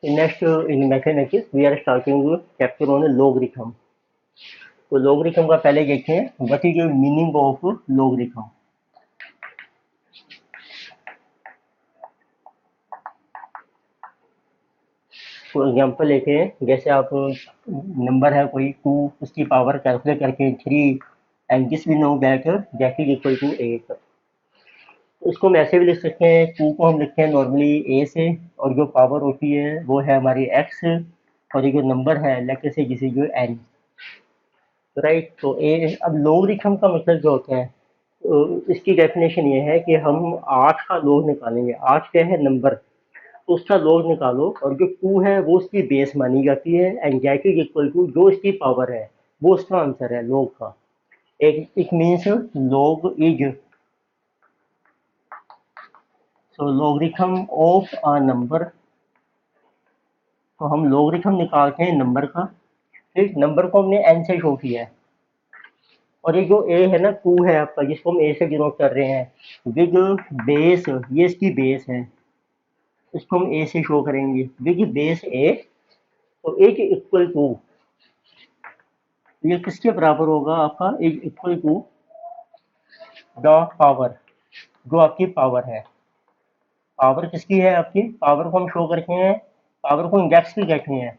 Next in mathematics we are starting chapter on logarithm. तो logarithm का पहले देखें what is the meaning of logarithm. For example लेते हैं, जैसे आप नंबर है कोई 2, उसकी पावर कैलकुलेट करके 3 and this we know that that is equal to 8। उसको हम ऐसे भी लिख सकते हैं, 2 को हम लिखते हैं नॉर्मली ए से, और जो पावर होती है वो है हमारी एक्स, और ये जो नंबर है लेट से किसी जो एन, राइट। तो ए अब लॉगरिथम का मतलब जो होता है, इसकी डेफिनेशन ये है कि हम 8 का लॉग निकालेंगे। 8 क्या है नंबर, तो उसका लॉग निकालो, और जो 2 है वो उसकी बेस मानी जाती है, and that is equal to जो इसकी पावर है वो उसका आंसर है लॉग का। एक it means log is, so logarithm of a number. तो हम लॉगरिथम निकालते हैं नंबर का, फिर नंबर को हमने एन से शो किया है, और ये जो ए है ना 2 है आपका, जिसको हम ए से डिनोट कर रहे हैं विद बेस, ये इसकी बेस है, इसको हम ए से शो करेंगे विद बेस ए। तो ए के इक्वल टू, ये किसके बराबर होगा आपका, is equal to the power, जो आपकी पावर है। पावर किसकी है आपकी, पावर को हम शो करते हैं, पावर को इंडेक्स भी कहते हैं,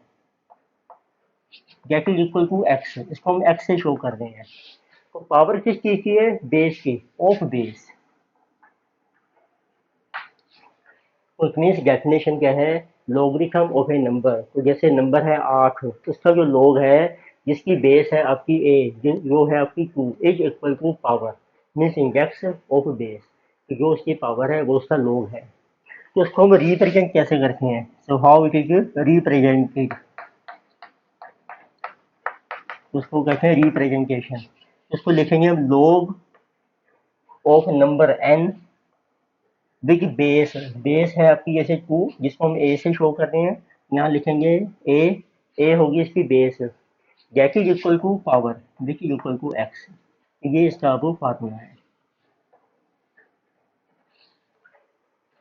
get is equal to X, इसको हम एक्स से शो कर रहे हैं। तो पावर किस चीज की है, बेस की, ऑफ बेस। तो इट मीन्स डेफिनेशन क्या है, लॉगरिथम ऑफ ए नंबर। तो जैसे नंबर है 8, तो उसका जो लॉग है जिसकी बेस है आपकी ए, जो है आपकी 2, is equal to power, means index of base. तो जो उसकी पावर है वो उसका लॉग है। तो उसको हम रिप्रेजेंट कैसे करते हैं, so how it is represented, उसको कहते हैं रिप्रेजेंटेशन। इसको लिखेंगे हम log of number N with base, base है आपकी जैसे 2, जिसको हम ए से शो कर रहे हैं, यहाँ लिखेंगे ए, ए होगी इसकी base, that is equal to power which is equal to X. ये इसका वो फार्मूला है।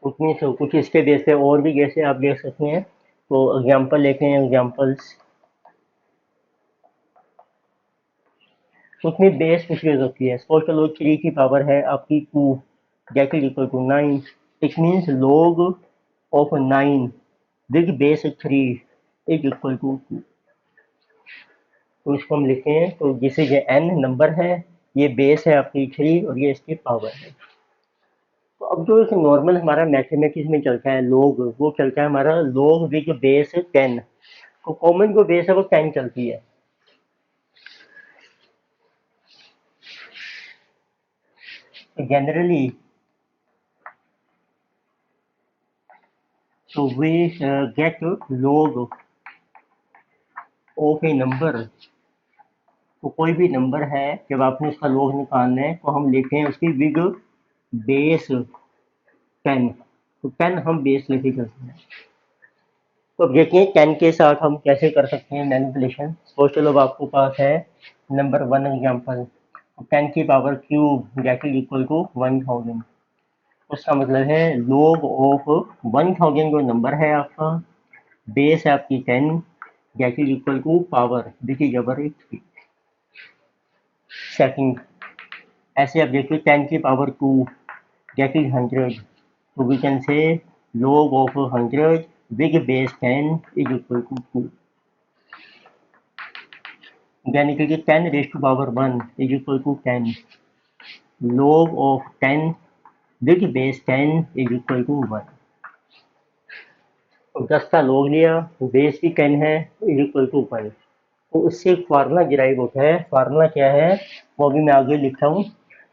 उतनी से कुछ इसके बेस पे और भी जैसे आप देख सकते हैं। तो एग्जांपल लेते हैं, एग्जांपल्स उसमें बेस कुछ भी होती है। सपोज चलो 3 की पावर है आपकी 2, that is equal to 9। It means log of 9 with base 3 is equal to 2। तो इसको हम लिखते हैं, तो जैसे ये n नंबर है, ये बेस है आपकी 3, और ये इसकी पावर है। तो अब जो एक नॉर्मल हमारा मैथमेटिक्स में चलता है log, वो चलता है हमारा log विद बेस 10। तो कॉमन जो बेस है वो 10 चलती है। Generally so we get log of A number. तो कोई भी नंबर है, जब आपने उसका log निकालना है तो हम लिखते हैं उसकी विद बेस 10। तो 10 हम बेस लेके चलते हैं। तो अब देखिए 10 के साथ हम कैसे कर सकते हैं मैनिपुलेशन। सपोज चलो अब आपको पास है नंबर 1 एग्जाम्पल, 10 की power cube that is equal to 1000। उसका मतलब है log ऑफ 1000 जो नंबर है आपका, बेस है आपकी 10, that is equal to power which is our 3। Second, ऐसे आप देखिए 10 की पावर 2 दैट इज 100। तो we can say log of 100 with base 10 is equal to 2, यानी कि 10 raise to power 1 is equal to 10। log of 10 with base 10 is equal to 1। तो 10 का log लिया, बेस भी 10 है, इज इक्वल टू 1। तो उससे एक फार्मूला डिराइव होता है। फार्मूला क्या है वो अभी मैं आगे लिखता हूँ।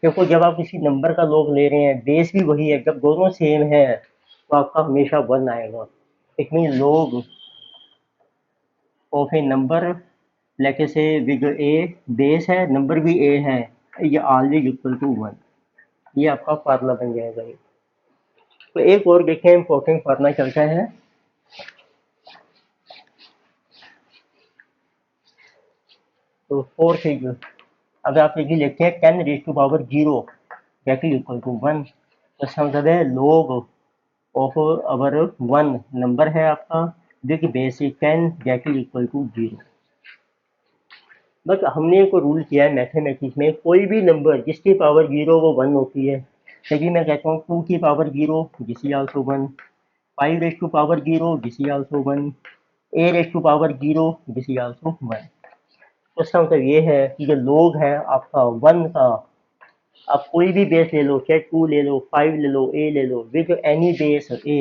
देखो जब आप किसी नंबर का log ले रहे हैं, बेस भी वही है, जब दोनों सेम है तो आपका हमेशा 1 आएगा। It mean log of A number, लेके से विद ए, बेस है, नंबर भी ए है, ये ऑलवेज इक्वल टू 1। ये आपका फार्मूला बन जाएगा ये। तो एक और देखें इंपॉर्टेंट फार्मूला चलता है। तो फोर्थ इज, अगर आप ये लिखते हैं 10 raise to power 0 that is equal to 1, तो इसका मतलब है log ऑफ अवर 1 नंबर है आपका, with base 10 that is equal to 0। बस हमने एक रूल किया है मैथमेटिक्स में, कोई भी नंबर जिसकी पावर 0 वो 1 होती है। जैसे मैं कहता हूँ 2 की power 0 this is also 1, 5 raise to power 0 this is also 1, a raise to power 0 this is also 1। तो इसका मतलब ये है कि जो लोग है आपका 1 का, आप कोई भी बेस ले लो, चाहे 2 ले लो, 5 ले लो, a ले लो, with any base a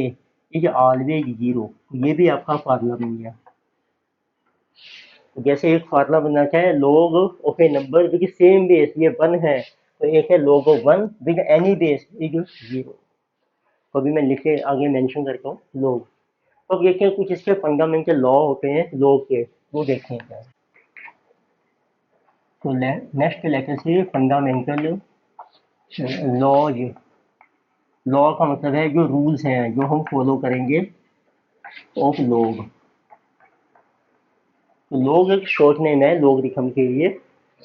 is always 0। ये भी आपका फार्मूला बन गया। जैसे एक फार्मूला बनना चाहे log of A number with same base, ये 1 है, तो एक है log of 1 with any base is 0। तो अभी मैं लिखे आगे मेंशन करता हूँ log। तो अब देखते हैं कुछ इसके फंडामेंटल लॉ होते हैं log के, वो देखते हैं क्या। तो नेक्स्ट लेक्चर से फंडामेंटल लॉज। लॉ का मतलब है जो रूल्स हैं जो हम फॉलो करेंगे ऑफ log। तो log एक शॉर्ट नेम है लॉगरिथम के लिए।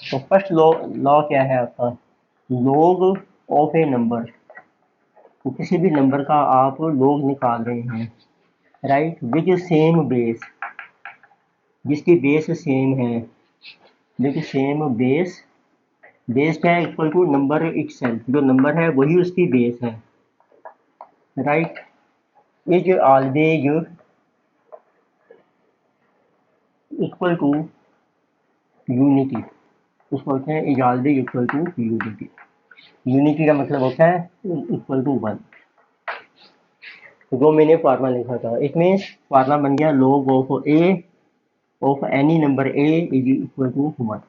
तो फर्स्ट लॉ लॉ क्या है आपका, log ऑफ ए नंबर। तो किसी भी नंबर का आप log निकाल रहे हैं, राइट, विद सेम बेस, जिसकी बेस सेम है, विद सेम बेस। बेस क्या है, इक्वल टू नंबर इटसेल्फ, जो नंबर है वही उसकी बेस है, right. Is always equal to unity. उसको बोलते हैं is always equal to unity. Unity का मतलब होता है इक्वल टू 1। जो मैंने फार्मूला लिखा था, इट मीन्स फार्मूला बन गया log of A of any number a is equal to 1।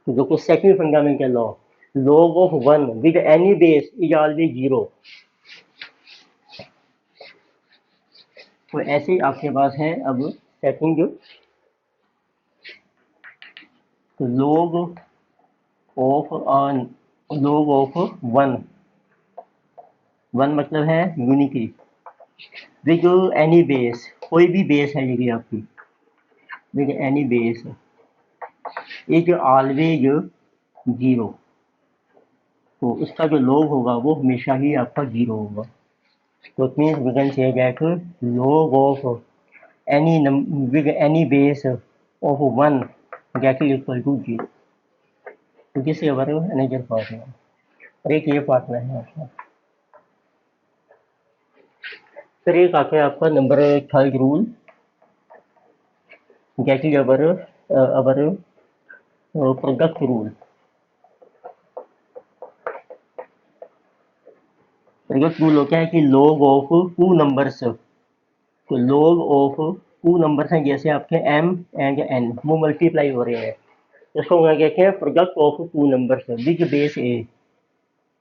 तो जो कि second fundamental law, log of 1 with any base is always 0। तो ऐसे ही आपके पास है अब second, log of log of 1, 1 मतलब है यूनिटी, विद एनी बेस, कोई भी बेस है ये आपकी, with any base is always 0। तो इसका जो log होगा वो हमेशा ही आपका 0 होगा। तो it means we can say that log of any with any base of 1 that is equal to 0। तो किस हमारे अनेजर फार्मूला, और एक ये फार्मूला है आपका। फिर एक आता है आपका number third rule, that is our product rule. Product rule होता है कि log ऑफ टू नंबर्स, तो log ऑफ टू नंबर्स हैं जैसे आपके m एंड n, वो मल्टीप्लाई हो रहे हैं, इसको क्या कहते हैं, product of two numbers with base a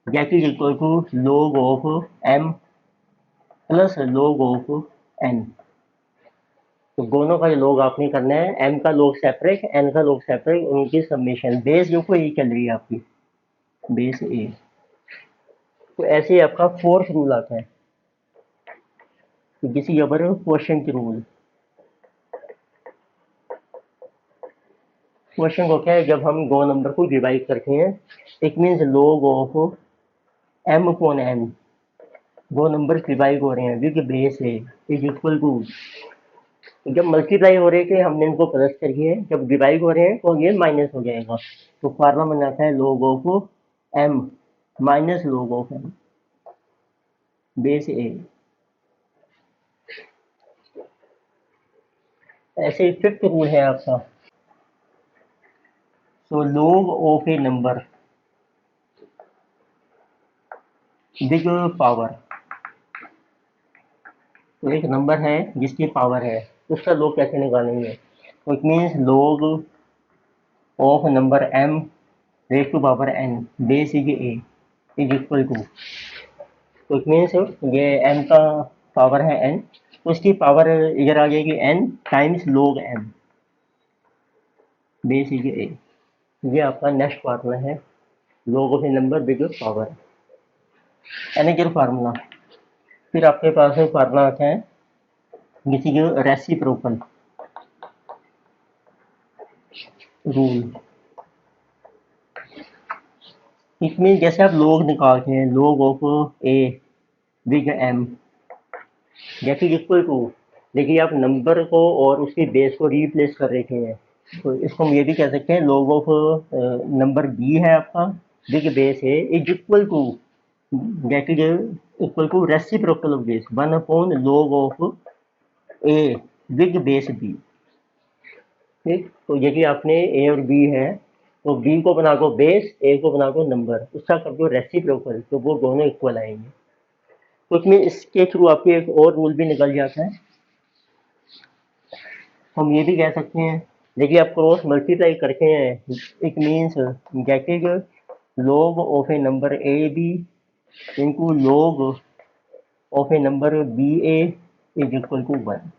that is equal to log of m plus log of n। तो दोनों का log आपने करना है, m का log सेपरेट, n का log सेपरेट, उनकी समेशन, बेस जो कोई चल रही है आपकी, बेस a। तो ऐसे ही आपका फोर्थ रूल आता है, तो this is our question rule. Question को क्या है, जब हम दो नंबर को डिवाइड करते हैं, it means log of m upon n, दो नंबर डिवाइड हो रहे हैं with base a is equal to, जब मल्टीप्लाई हो रहे थे हमने इनको प्लस करिए, जब डिवाइड हो रहे हैं तो ये माइनस हो जाएगा। तो फार्मूला बन जाता है log of m minus log of m base a। ऐसे ही फिफ्थ रूल है आपका, तो log of A number with power. तो एक नंबर है जिसकी पावर है, उसका log कैसे निकालेंगे, तो it means log of number m raise to power n base is a is equal to, तो इट मीन्स ये m का पावर है n, तो इसकी पावर इधर आ जाएगी n times log m base is a। ये आपका नेक्स्ट फार्मूला है log of A number with power, एनेजर फार्मूला। फिर आपके पास फार्मूला आता है किसी जो रेसिप्रोकल रूल। इसमें जैसे आप log निकालते हैं, log of a with m, that is equal to, देखिए आप नंबर को और उसकी बेस को रिप्लेस कर रखे हैं, तो इसको हम ये भी कह सकते हैं log ऑफ नंबर बी है आपका, बिग बेस है, is equal to, that is equal to reciprocal of base 1/log of A big base B. ठीक, तो यदि आपने ए और बी है, तो बी को बना दो बेस, ए को बना दो नंबर, उसका कर दो रेसिप्रोकल, तो वो दोनों इक्वल आएंगे। तो इसमें इसके थ्रू आपके एक और रूल भी निकल जाता है, हम ये भी कह सकते हैं, देखिए आप क्रॉस मल्टीप्लाई करते हैं, it means that is log of A number A B into log of A number B A is equal to 1।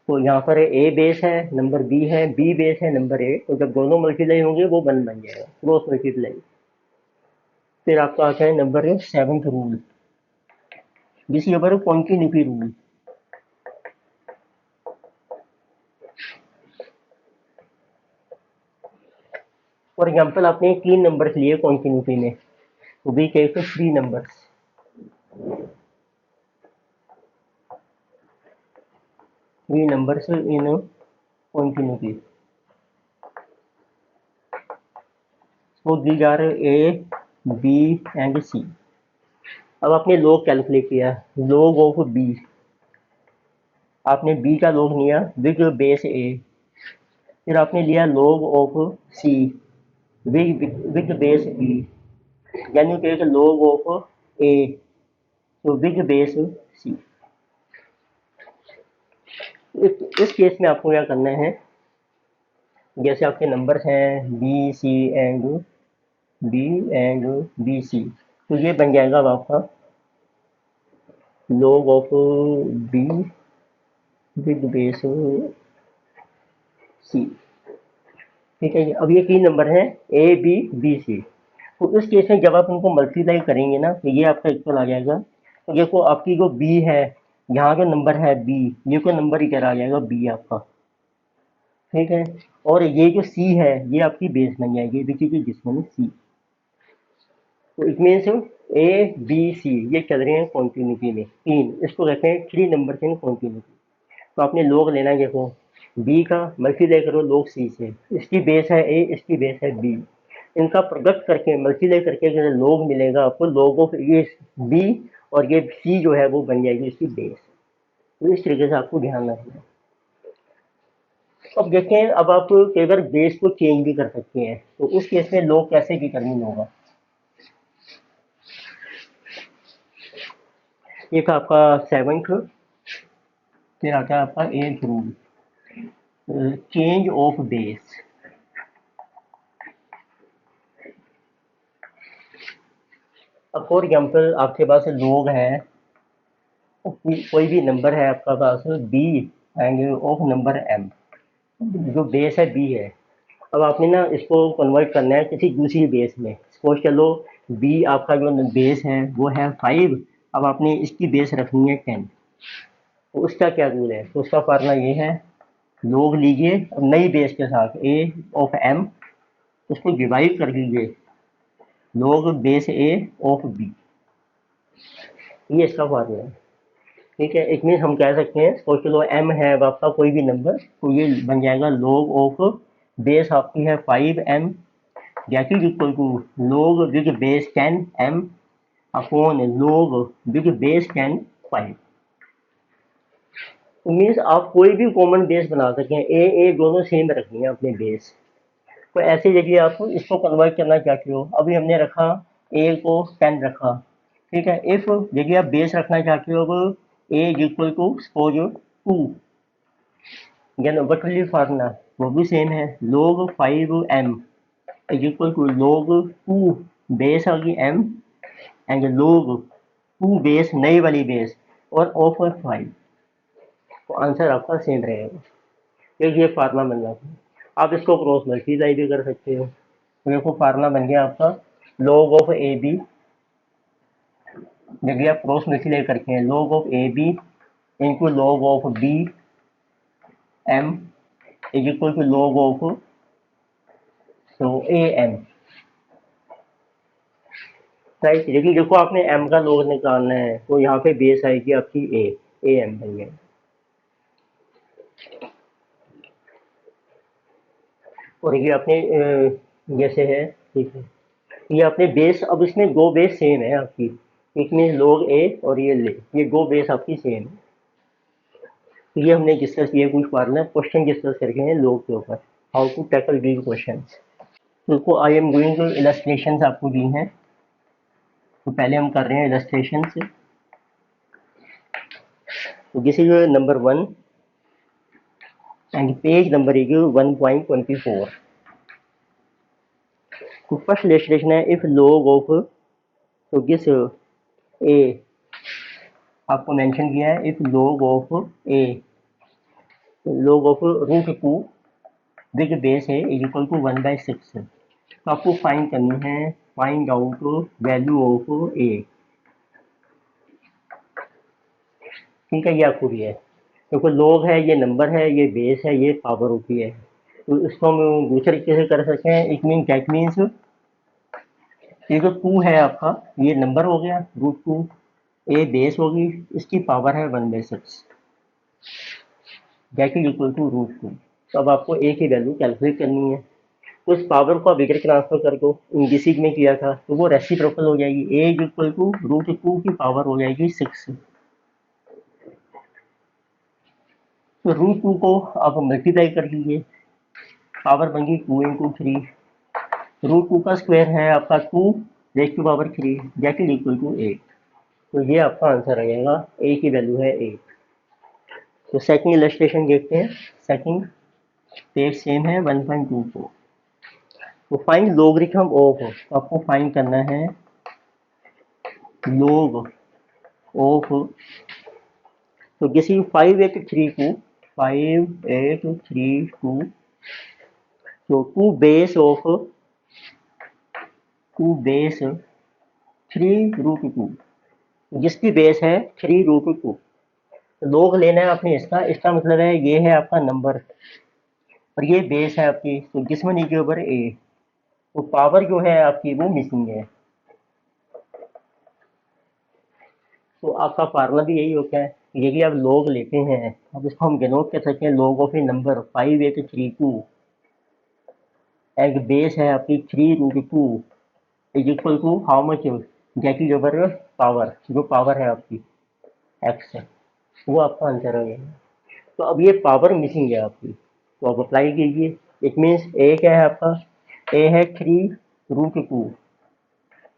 तो यहाँ पर ए बेस है, नंबर बी है, बी बेस है, नंबर ए, तो जब दोनों मल्टीप्लाई होंगे वो 1 बन जाएगा, क्रॉस मल्टीप्लाई। फिर आपका आता है नंबर 7th रूल, जिस number continuity rule. For example आपने 3 नंबर्स लिए कॉन्टिन्यूटी में, तो we take 3 numbers, 3 numbers in continuity. So these are A, B and C. अब आपने log कैलकुलेट किया, log ऑफ B, आपने B का log लिया विद बेस A, फिर आपने लिया log of C with base B, यानी टेक log ऑफ A तो विद बेस C। इस केस में आपको क्या करना है, जैसे आपके नंबर्स हैं B C and B C, तो ये बन जाएगा अब आपका log of B with base C. ठीक है, अब ये 3 नंबर हैं ए बी बी सी, तो इस केस में जब आप इनको मल्टीप्लाई करेंगे ना, तो ये आपका इक्वल आ जाएगा। तो देखो आपकी जो बी है, यहाँ जो नंबर है बी, ये कोई नंबर इधर आ जाएगा बी आपका, ठीक है, और ये जो सी है ये आपकी बेस बन जाएगी, विच इज जिसमें सी। तो it means A B C ये चल रहे हैं कॉन्टिन्यूटी में, 3, इसको कहते हैं 3 नंबर इन कॉन्टिन्यूटी। तो आपने log लेना है, देखो बी का मल्टीप्लाई करो log सी से, इसकी बेस है ए, इसकी बेस है बी, इनका प्रोडक्ट करके मल्टीप्लाई करके अगर log मिलेगा आपको log ऑफ ये बी, और ये सी जो है वो बन जाएगी इसकी बेस। तो इस तरीके से आपको ध्यान रखना है। अब देखते हैं, अब आप कई बार बेस को चेंज भी कर सकते हैं, तो उस केस में log कैसे डिटरमिन होगा। ये था आपका 7th, फिर आता है आपका 8th rule, change of base. अब फॉर एग्जाम्पल आपके पास लोग हैं, कोई भी नंबर है आपका पास B and of number M, जो बेस है बी है। अब आपने ना इसको कन्वर्ट करना है किसी दूसरी बेस में, सपोज चलो बी आपका जो बेस है वो है 5, अब आपने इसकी बेस रखनी है 10, तो उसका क्या रूल है, तो उसका फार्मूला ये है, लोग लीजिए अब नई बेस के साथ ए ऑफ एम, उसको डिवाइड कर लीजिए लोग बेस ए ऑफ बी, ये इसका फार्मूला है। ठीक है, इट मीन हम कह सकते हैं सपोज चलो एम है अब आपका कोई भी नंबर, तो ये बन जाएगा log ऑफ बेस आपकी है 5m, that is equal to log with base 10m upon log with base 10 5। तो मीन्स आप कोई भी कॉमन बेस बना सकते हैं, ए दोनों सेम रखनी है अपने बेस। तो ऐसे यदि आप इसको कन्वर्ट करना चाहते हो, अभी हमने रखा ए को 10 रखा, ठीक है, इफ यदि आप बेस रखना चाहते हो अब ए इज इक्वल टू सपोज 2, यानी वटली फार्मूला वो भी सेम है, log 5m is equal to log 2 base आ गई m एंड log 2 बेस नई वाली बेस और ऑफ 5, तो आंसर आपका सेम रहेगा। तो ये फार्मूला बन जाता है। आप इसको क्रॉस मल्टीप्लाई भी कर सकते हो, तो देखो फार्मूला बन गया आपका log ऑफ ए बी, यदि आप क्रॉस मल्टीप्लाई करके हैं log of A B into log of B M is equal to log of A M. Right, लेकिन देखो आपने एम का लोग निकालना है तो यहाँ पे बेस आएगी आपकी ए एम बन गया। और ये अपने जैसे है, ठीक है, ये अपने बेस, अब इसमें दो बेस सेम है आपकी, एक में लोग ए और ये ले, ये दो बेस आपकी सेम है। तो ये हमने डिस्कस किया, कुछ फार्मूला क्वेश्चन डिस्कस करके हैं लोग के ऊपर, how to tackle these question. तो I am going to illustration आपको दी हैं, तो पहले हम कर रहे हैं इलस्ट्रेशन से। तो this is number 1 and page number is 1.24। तो फर्स्ट इलस्ट्रेशन है, इफ log ऑफ, तो दिस ए आपको मेंशन किया है, if log of A, log of root 2 with base है इज इक्वल टू 1/6। तो आपको फाइंड करनी है, find out value of A. ठीक है, ये आपको भी है, देखो log है, ये नंबर है, ये बेस है, ये पावर होती है। तो इसको हम दूसरे तरीके से कर सकते हैं, इट मीन दैट मीन्स ये जो 2 है आपका, ये नंबर हो गया √2, ए बेस होगी, इसकी पावर है 1/6, दैट इज इक्वल टू √2। तो अब आपको ए की वैल्यू कैलकुलेट करनी है, तो इस पावर को आप इधर ट्रांसफर कर दो, इंडिसिक में किया था तो वो रेसिप्रोकल हो जाएगी, ए इज इक्वल टू √2 की पावर हो जाएगी 6। तो √2 को आप मल्टीप्लाई कर लीजिए, पावर बन गई 2 × 3, √2 का स्क्वायर है आपका 2 raise to power 3, that is equal to 8। तो ये आपका आंसर आ जाएगा, ए की वैल्यू है 8। तो सेकंड इलस्ट्रेशन देखते हैं, सेकंड पेज सेम है 1.24। तो फाइंड लोगरिथम ऑफ, तो आपको फाइंड करना है log ऑफ, तो किसी 583 को 5832, तो टू बेस 3√2, जिसकी बेस है 3√2। लोग लेना है आपने इसका, इसका मतलब है ये है आपका नंबर और ये बेस है आपकी, तो जिसमें नीचे ऊपर ए, तो पावर जो है आपकी वो मिसिंग है। तो आपका फार्मूला भी यही होता है, यदि आप लोग लेते हैं, अब इसको हम डिनोट कर सकते हैं log of A number 5832 and base है आपकी 3√2 is equal to how much, that is over power, जो पावर है आपकी एक्स है, वो आपका आंसर हो गया। तो अब ये पावर मिसिंग है आपकी, तो आप अप्लाई कीजिए, इट मीन्स ए क्या है आपका, ए है 3√2,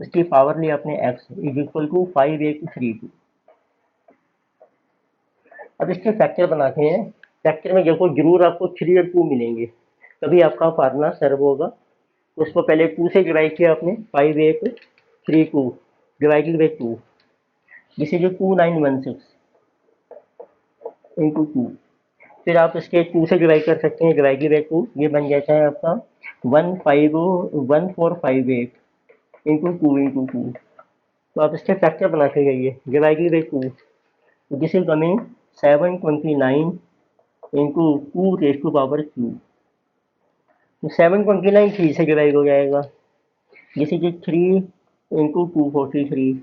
इसकी पावर ली आपने एक्स इज इक्वल टू 5832। अब इसके फैक्टर बनाते हैं, फैक्टर में देखो जरूर आपको 3 और 2 मिलेंगे, तभी आपका फार्मूला सर्व होगा। तो उसको पहले 2 से डिवाइड किया आपने, 5832 डिवाइडेड बाई 2, जिसे जो 2916 इंटू 2, फिर आप इसके 2 से डिवाइड कर सकते हैं, डिवाइडेड बाई 2, ये बन जाता है आपका 1458 इंटू 2। तो आप इसके फैक्टर बनाते जाइए, divided by 2, this is coming 729 into 2 raise to power 3। तो 729 3 से डिवाइड हो जाएगा, जैसे कि 3 into 243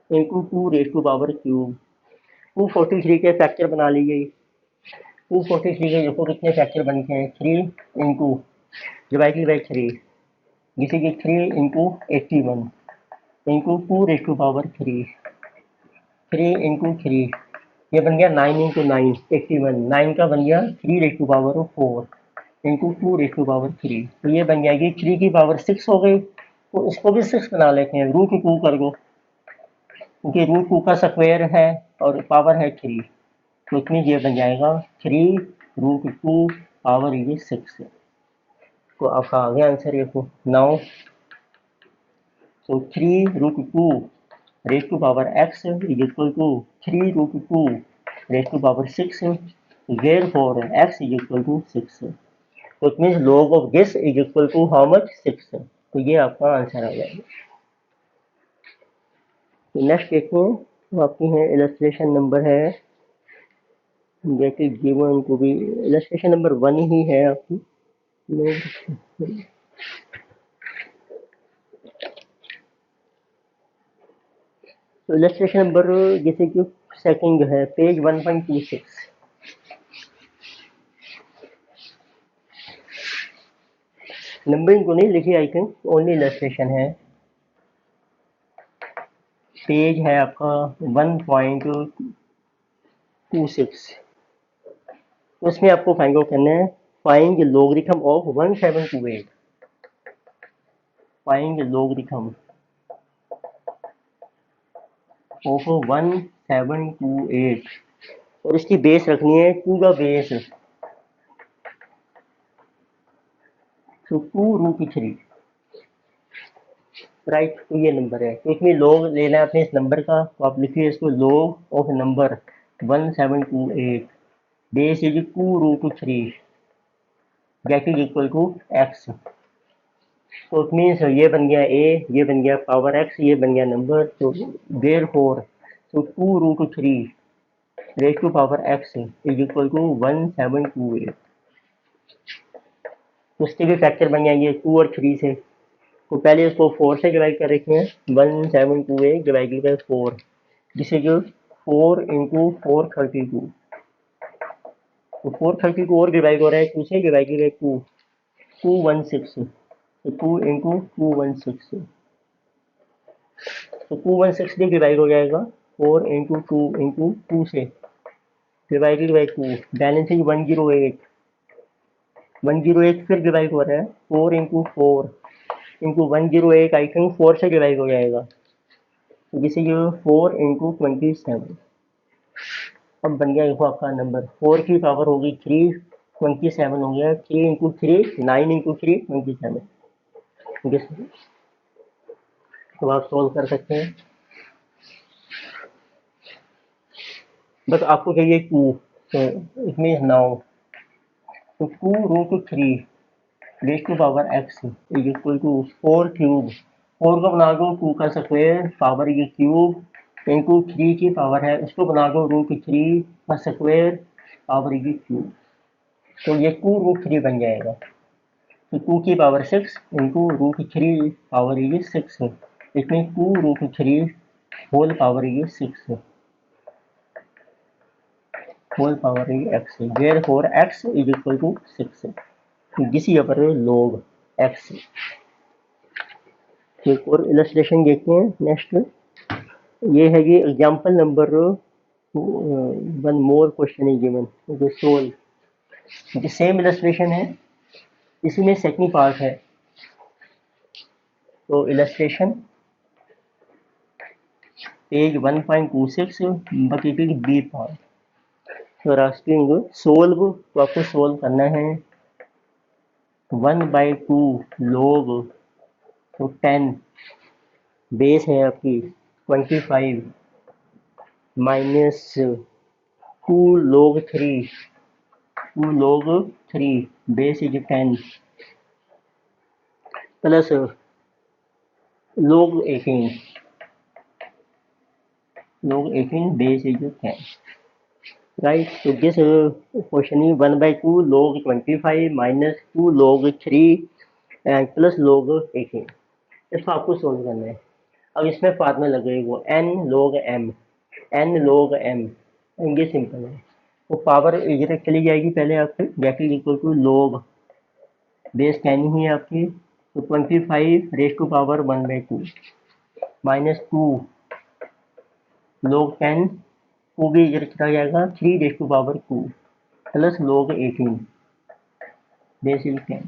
into 2 raise to power 3। 243 के फैक्टर बना लीजिए, 243 के देखो कितने फैक्टर बनते हैं, 3 इंटू डिवाइडेड बाई 3, जैसे कि 3 into 81 into 2 raise to power 3, 3 into 3, ये बन गया 9 इंटू 9 81, 9 का बन गया 3 raise to power 4 into 2 raise to power 3, तो ये बन जाएगी 3 की पावर 6 हो गई। तो इसको भी 6 बना लेते हैं, √2 कर दो, क्योंकि √2 का स्क्वायर है और पावर है 3, तो इसमें ये बन जाएगा 3 √2 पावर ये 6। तो आपका आ गया आंसर, ये को नाउ, तो 3 √2 raise to power x is equal to 3 √2 raise to power 6, therefore x is equal to 6। तो it means log of this is equal to how much, 6। तो ये आपका आंसर आ जाएगा। तो नेक्स्ट देखते हैं, तो आपकी है इलस्ट्रेशन नंबर है, देखिए गिवन को भी इलस्ट्रेशन नंबर 1 ही है आपकी। तो इलस्ट्रेशन नंबर जैसे कि सेकंड है पेज 1.26। नंबरिंग को नहीं लिखी, आई थिंक ओनली इलस्ट्रेशन है। पेज है आपका 1.26। उसमें आपको फाइंड आउट करना है, find logarithm of 1728। Find logarithm of 1728 और इसकी बेस रखनी है 2 का बेस, तो 2√3, राइट। तो ये नंबर है, तो इसमें लॉग लेना है अपने इस नंबर का, तो आप लिखिए इसको log of number 1728 base is 2√3 that is equal to X. तो इट मीन्स ये बन गया ए, ये बन गया पावर एक्स, ये बन गया नंबर। तो देयरफॉर तो 2√3 raise to power X is equal to 1728। उसके भी फैक्टर बन जाएंगे 2 और 3 से। तो पहले इसको 4 से डिवाइड कर रखे हैं, 1728 divided by 4, this is 4 into 432। तो 432 और डिवाइड हो रहा है 2 से, डिवाइडेड बाई 2, 216। तो 2 इंटू 216, तो 216 भी डिवाइड हो जाएगा 4 इंटू 2 इंटू 2 से, डिवाइडेड बाई 2, बैलेंस इज 108। 108 फिर डिवाइड हो रहा है 4 इंटू 4 इंटू 108, आई थिंक 4 से डिवाइड हो जाएगा, जिसे ये 4 इंटू 27। अब बन गया देखो आपका नंबर, 4 की पावर होगी 3, 27 हो गया, 3 इंटू 3 9 इंटू 3 27। तो आप सॉल्व कर सकते हैं, बस आपको चाहिए 2, तो इसमें नाउ तो 2√3 raise to power X is equal to 4 cube, 4 को बना दो 2 का स्क्वायर, पावर ये क्यूब इंटू 3 की पावर है उसको बना दो √3 का स्क्वायर, पावर ये क्यूब। तो ये 2√3 बन जाएगा। तो 2 की पावर 6 इंटू √3 पावर ये 6, इसमें 2√3 होल पावर ये 6 होल पावर ये X, therefore X is equal to 6। जिस यहाँ पर log एक्स। एक और इलस्ट्रेशन देखते हैं नेक्स्ट। ये है कि example number 1 more question is given, जो सोल्व सेम इलस्ट्रेशन है, इसी में सेकंड पार्ट है। तो illustration page 1.26 but it is B part. तो आस्किंग सोल्व, तो आपको सोल्व करना है 1/2 log, तो 10 बेस है आपकी 25 minus 2 log 3 base is 10 plus log 18 base is 10, right. तो this question is 1/2 log 25 minus 2 log 3 and plus log 18। इसको आपको सोल्व करना है। अब इसमें फार्मूला लगेगा n log m, ये सिंपल है। तो पावर इधर चली जाएगी पहले आपके, that is equal to log base 10 ही है आपकी, तो 25 raise to power 1/2 minus 2 log 10, 2 भी इधर चला जाएगा 3 raise to power 2 plus log 18 base is 10,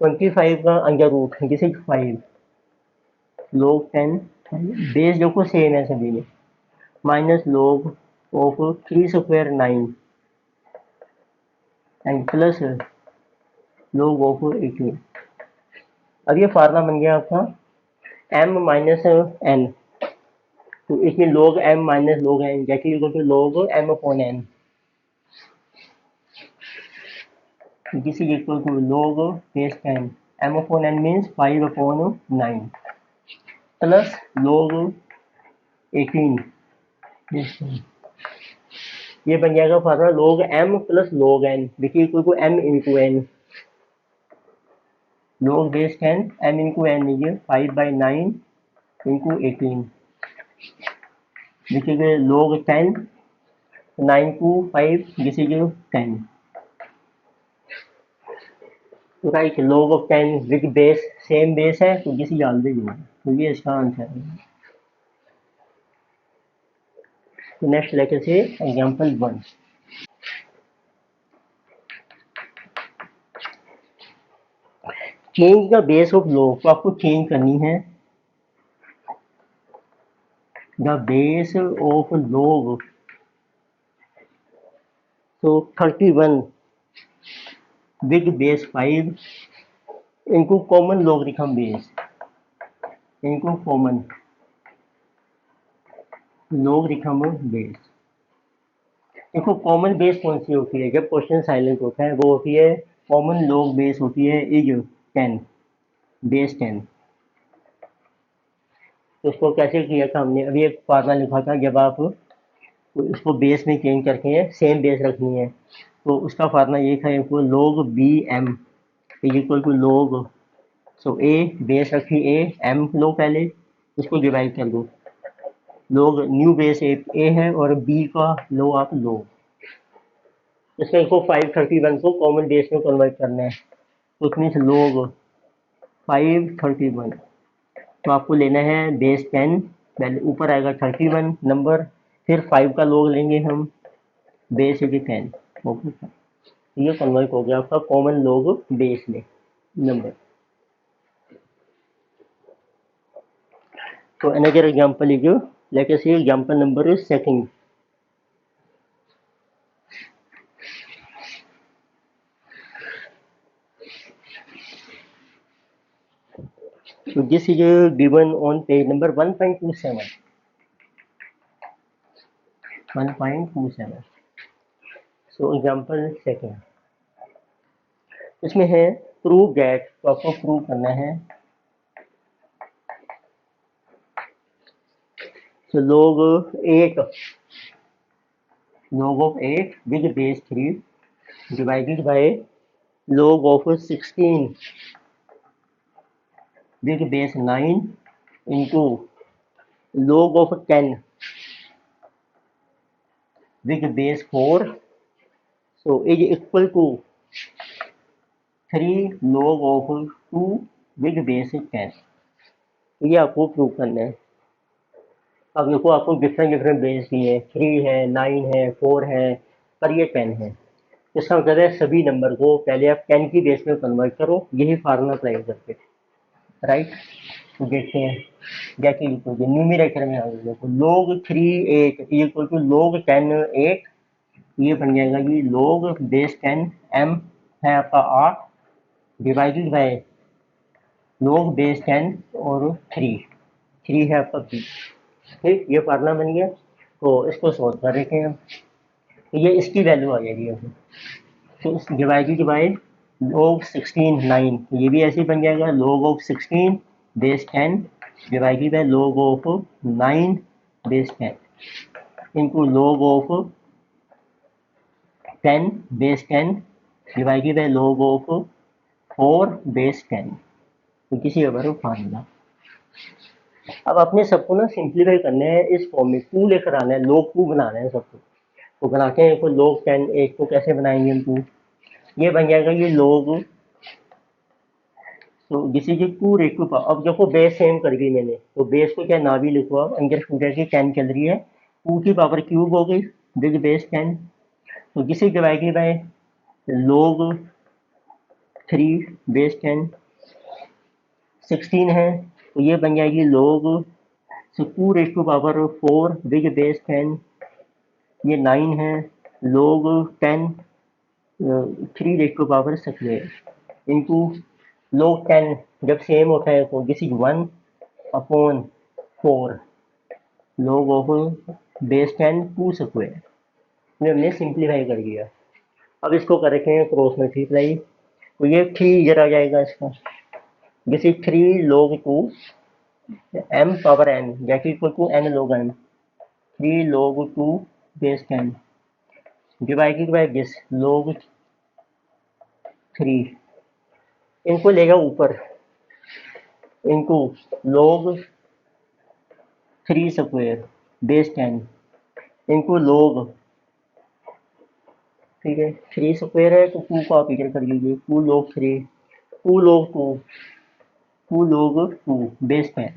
25 का under root this is 5 log 10 base देखो सेम है सभी में, minus log of 3 square 9 and plus log of 18। अब ये फार्मूला बन गया आपका m माइनस n, तो इसमें log m minus log n that is equal to log m upon n, this is equal to log base 10 m upon n means 5/9 plus log 18, ये बन जाएगा formula log m plus log n देखिए equal to m into n, log base 10 m into n लीजिए 5/9 into 18 which is log 10, 9 to 5, this is 10. तो right log of 10 with base same base है तो this is always 1, तो ये इसका answer है। तो नेक्स्ट लेटर से example 1। Change the base of log, तो आपको चेंज करनी है द बेस ऑफ log, तो 31 विद बेस 5 इनको कॉमन लॉगरिथम बेस, इनको कॉमन लॉगरिथम बेस। देखो कॉमन बेस कौन सी होती है जब क्वेश्चन साइलेंट होता है, वो होती है कॉमन लॉग बेस होती है इज 10, बेस 10। तो उसको कैसे किया था हमने, अभी एक फार्मूला लिखा था, जब आप इसको बेस में चेंज करके सेम बेस रखनी है तो उसका फार्मूला ये था, इनको log B M is equal to log, so A base रखी ए, एम लो पहले, इसको डिवाइड कर दो, लॉग न्यू बेस ए है और बी का लो आप लो, इसमें इसको 531 को कॉमन बेस में कन्वर्ट करना है, तो इट मीन्स log 531। तो आपको लेना है बेस 10, पहले ऊपर आएगा 31 नंबर, फिर 5 का log लेंगे हम, बेस इज 10। ओके, ये कन्वर्ट हो गया आपका कॉमन log बेस में नंबर। तो another example is, let us see example number 2। So this is given on page number 1.27. 1.27. So example second, इसमें है प्रूव दैट, तो आपको प्रूव करना है so log 8, log of 8 with base 3 divided by log of 16 with base 9 into log of 10 with base 4, so is equal to 3 log of 2 with base 10। तो ये आपको prove करना है। अब देखो आपको डिफरेंट डिफरेंट बेस दिए हैं, 3 है, 9 है, 4 है, पर ये 10 है। इसका मतलब है सभी नंबर को पहले आप 10 की बेस में कन्वर्ट करो, यही फार्मूला अप्लाई करके, राइट। तो देखते हैं जैसे न्यूमिरेटर में आ गया, देखो log 3 8 इक्वल टू log 10 8, ये बन जाएगा जी log बेस 10 m है आपका 8 डिवाइडेड बाय log बेस 10 और 3 है आपका b। ठीक, ये फार्मूला बन गया। तो इसको सॉल्व कर देते हैं, तो ये इसकी वैल्यू आ जाएगी अब। तो डिवाइडेड बाय log 16 9, ये भी ऐसे ही बन जाएगा log of 16 base 10 divided by log of 9 base 10 into log of 10 base 10 divided by log of 4 base 10। तो किसी अगर फार्मूला, अब अपने सबको ना सिंप्लीफाई करना है, इस फॉर्म में 2 लेकर आना है, log 2 बनाना है सबको। तो बनाते हैं, तो log 10 8 को कैसे बनाएंगे हम 2, ये बन जाएगा ये log, तो this is 2 rate to power. अब देखो बेस सेम कर दी मैंने, तो बेस को क्या ना भी लिखो, अब अंदर स्कूटर की 10 चल रही है, 2 की पावर क्यूब हो गई विद बेस 10, तो this is divided by log 3 base 10, 16 है तो ये बन जाएगी log, so 2 rate to power 4 with base 10, ये 9 है log 10 3 raised to power 6 into log 10 जब सेम होता है तो this is 1 upon 4 log of base 10 2 square, ये हमने सिंप्लीफाई कर दिया। अब इसको कर रखे हैं क्रॉस मल्टीप्लाई, तो ये 3 इधर आ जाएगा इसका, this is 3 log 2 m power n that equal to n log m, 3 log 2 base 10 divided by this log 3, इनको लेगा ऊपर, इनको log 3 स्क्वायर बेस 10 इनको लोग, ठीक है 3 स्क्वायर है तो 2 को आप इधर कर लीजिए, 2 लोग 3, 2 लोग 2, 2 लोग 2 बेस 10।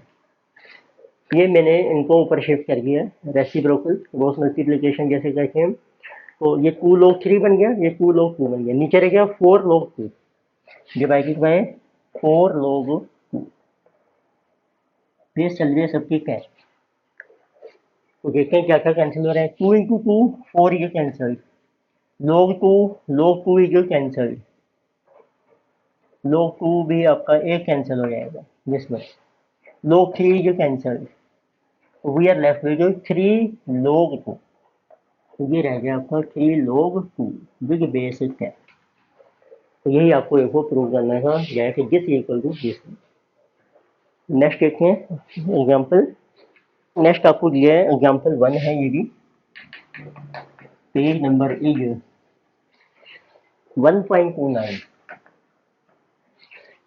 ये मैंने इनको ऊपर शिफ्ट कर दिया, रेसिप्रोकल क्रॉस मल्टीप्लिकेशन जैसे कहते हैं। तो ये 2 log 3 बन गया, ये 2 log 2 बन गया, नीचे रह गया 4 log 2 डिवाइडेड बाय 4 log 2। ये चल रही है सबकी कैश। तो देखते हैं क्या क्या कैंसिल हो रहा है। 2 इंटू 2 4 ये कैंसल, log 2 ये कैंसल, log 2 भी आपका एक कैंसिल हो जाएगा जिसमें log 3 ये cancel, we are left with 3 log 2। तो ये रह गया आपका 3 log 2 विद बेस 10। तो यही आपको एक प्रूव करना है कि this equal to this. Next देखते हैं एग्जांपल। नेक्स्ट आपको दिया है एग्जांपल 1 है, ये भी page number is 1.29।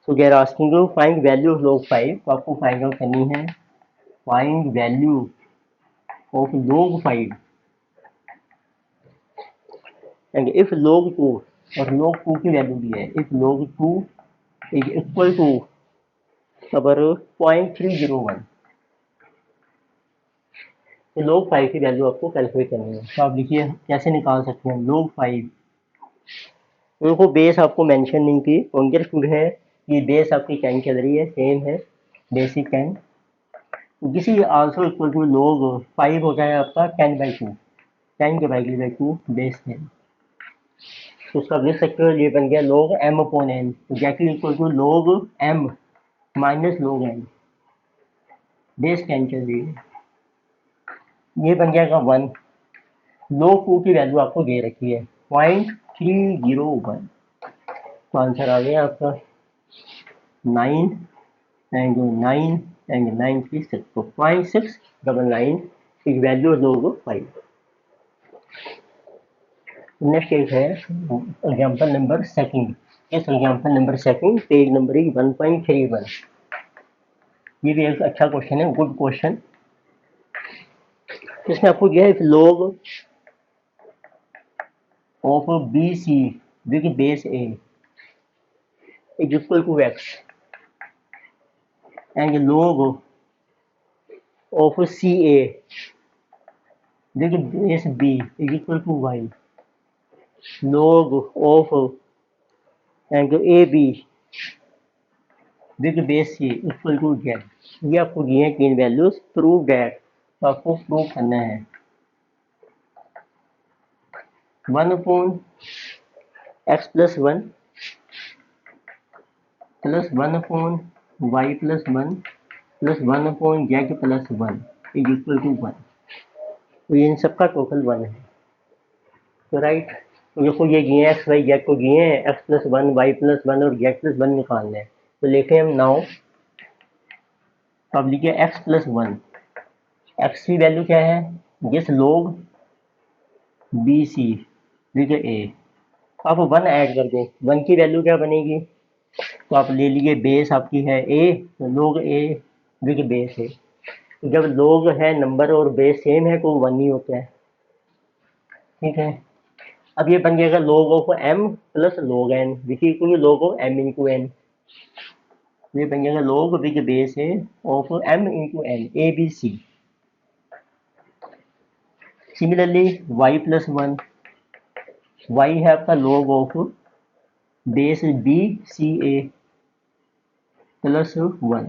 So they are asking you find value of log 5। तो आपको फाइंड आउट करनी है find value of log 5 and if log 2, और log 2 की वैल्यू दी है, if log 2 is equal to about 0.301। तो log 5 की वैल्यू आपको कैलकुलेट करनी है। तो आप लिखिए कैसे निकाल सकते हैं log 5। देखो बेस आपको मेंशन नहीं की, अंडरस्टूड है कि बेस आपकी 10 चल रही है, सेम है basic 10। This is also equal to log 5 होता है आपका 10/2, 10 डिवाइडेड बाई 2 बेस 10। तो उसका लिख सकते हो, ये बन गया log m/n, exactly equal to log m minus log n, base 10 चल रही है, ये बन जाएगा 1। log 2 की वैल्यू आपको दे रखी है 0.301। तो आंसर आ गया आपका 9 एंड 9 एंड 9 की 6, तो 0.699 इज वैल्यू log 5। नेक्स्ट एक है एग्जांपल नंबर सेकंड। इस example number second page number 1.31। ये भी एक अच्छा क्वेश्चन है, गुड क्वेश्चन। इसमें आपको यह है log of BC with base A is equal to x and log of CA with base B is equal to y, log of and AB with base C equal to z। ये आपको दिए हैं तीन values, prove that. तो आपको prove करना है 1/x plus 1 plus 1/y plus 1 plus 1/z plus 1 is equal to 1। तो ये इन सबका टोटल 1 है। तो राइट, तो देखो ये दिए एक्स वाई जेड को दिए हैं, एक्स प्लस 1 वाई प्लस 1 और जेड प्लस 1 निकालना है। तो लिखे हम नाउ, तो अब लिखिए एक्स प्लस 1, एक्स की वैल्यू क्या है, जिस log BC विद A। आप 1 ऐड कर दो, 1 की वैल्यू क्या बनेगी, तो आप ले लीजिए बेस आपकी है A, तो log A विद बेस है। जब log है नंबर और बेस सेम है तो 1 ही होता है, ठीक है। अब ये बन जाएगा log of m plus log n which equal log of m into n। ये बन जाएगा log विद बेस है of m into n, A B C. Similarly y plus 1, y है आपका log of base b C A plus 1।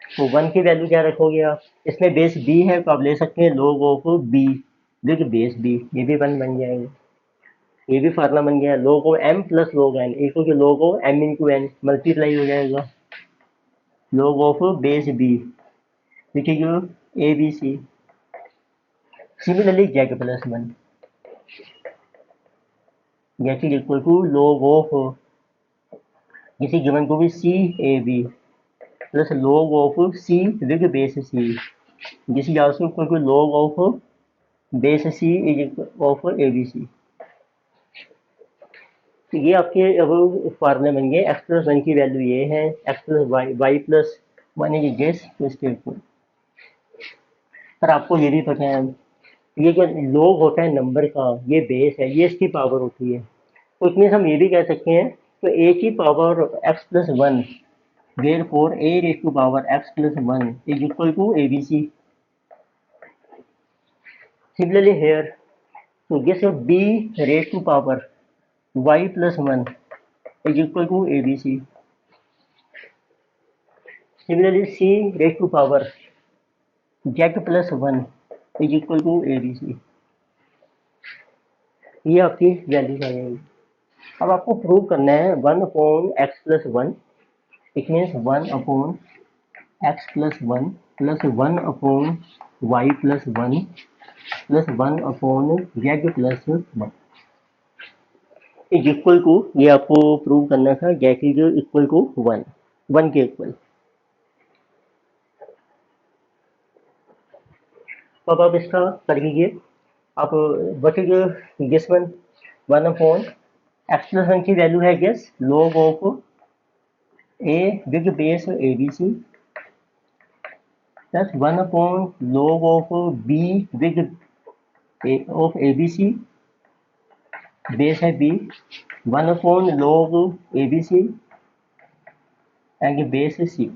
तो 1 की value क्या रखोगे आप, इसमें बेस b है तो आप ले सकते हैं log of b with base b, ये भी 1 बन जाएगा। ये भी फार्मूला बन गया log of m plus log n equal to log of m into n, multiply हो जाएगा log of base b which is A B C. Similarly z plus 1 z is equal to log of किसी given को भी C A B plus log of c with base c, this is also equal to log of base c is of A B C. तो ये आपके अब फार्मूले बन गए, एक्स प्लस 1 की वैल्यू ये है, X plus Y, Y plus 1 is this, तो इसके इक्वल। पर आपको ये भी पता है, ये जो log होता है नंबर का, ये बेस है, ये इसकी पावर होती है। तो इसमें हम ये भी कह सकते हैं तो a की power x plus one, therefore a raised to power x plus 1 is equal to abc. Similarly here, so guess b raised to power y plus 1 is equal to abc. Similarly c raised to power z plus 1 is equal to abc. ये आपकी values आ जाएंगी। अब आपको prove करना है 1 upon X plus one, it means 1 upon X plus one plus 1 upon Y plus one plus 1 upon Z plus one is equal to, ये आपको prove करना था, Z is equal to one, one के इक्वल। अब आप इसका कर लीजिए। आप what is this one upon X plus one की वैल्यू है guess log of A with base A B C plus 1 upon log of B with of A B C, base है B, 1 upon log A B C and base C.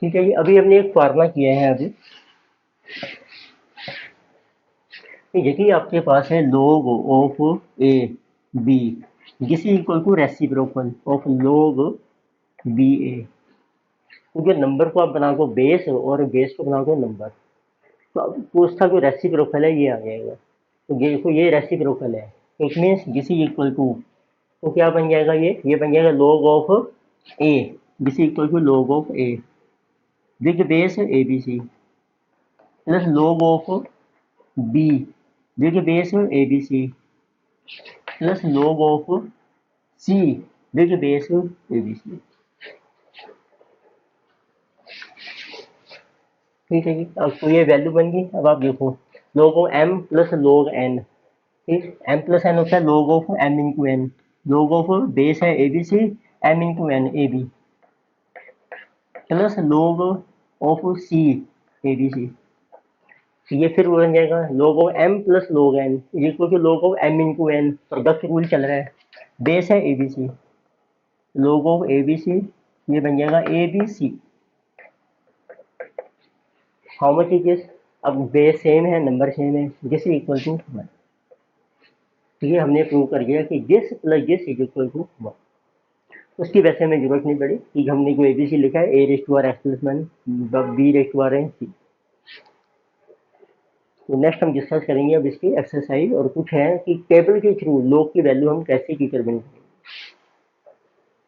ठीक है जी। अभी हमने एक formula किया है अभी, यदि आपके पास है log of A B this is equal to reciprocal of log B A, क्योंकि नंबर को आप बना को बेस और बेस को बना को नंबर, तो उसका जो रेसिप्रोकल है ये आ जाएगा। तो ये रेसिप्रोकल है, it means this is equal to, तो क्या बन जाएगा, ये बन जाएगा log of A, this is equal to log of A with base A B C plus log of B with base A B C plus log of C with base A B C. ठीक है जी। अब तो ये value बन गई। अब आप देखो log of m plus log n, ठीक, m प्लस n होता है log of m into n, log of base है A B C m into n A B plus log of c A B C, ये फिर बन जाएगा log of m plus log n equal to log of m into n, product rule चल रहा है, base है A B C, log of A B C, ये बन जाएगा A B C. How much is this, अब base same है, number same है, this is equal to one. तो ये हमने प्रूव कर दिया कि this plus this is equal to one. उसकी वैसे हमें जरूरत नहीं पड़ी कि हमने कोई एबीसी लिखा है, A raise to R X plus one, B raise to R है सी। तो नेक्स्ट हम डिस्कस करेंगे अब इसकी एक्सरसाइज, और कुछ है कि टेबल के थ्रू लॉग की वैल्यू हम कैसे डिटरमिन करेंगे।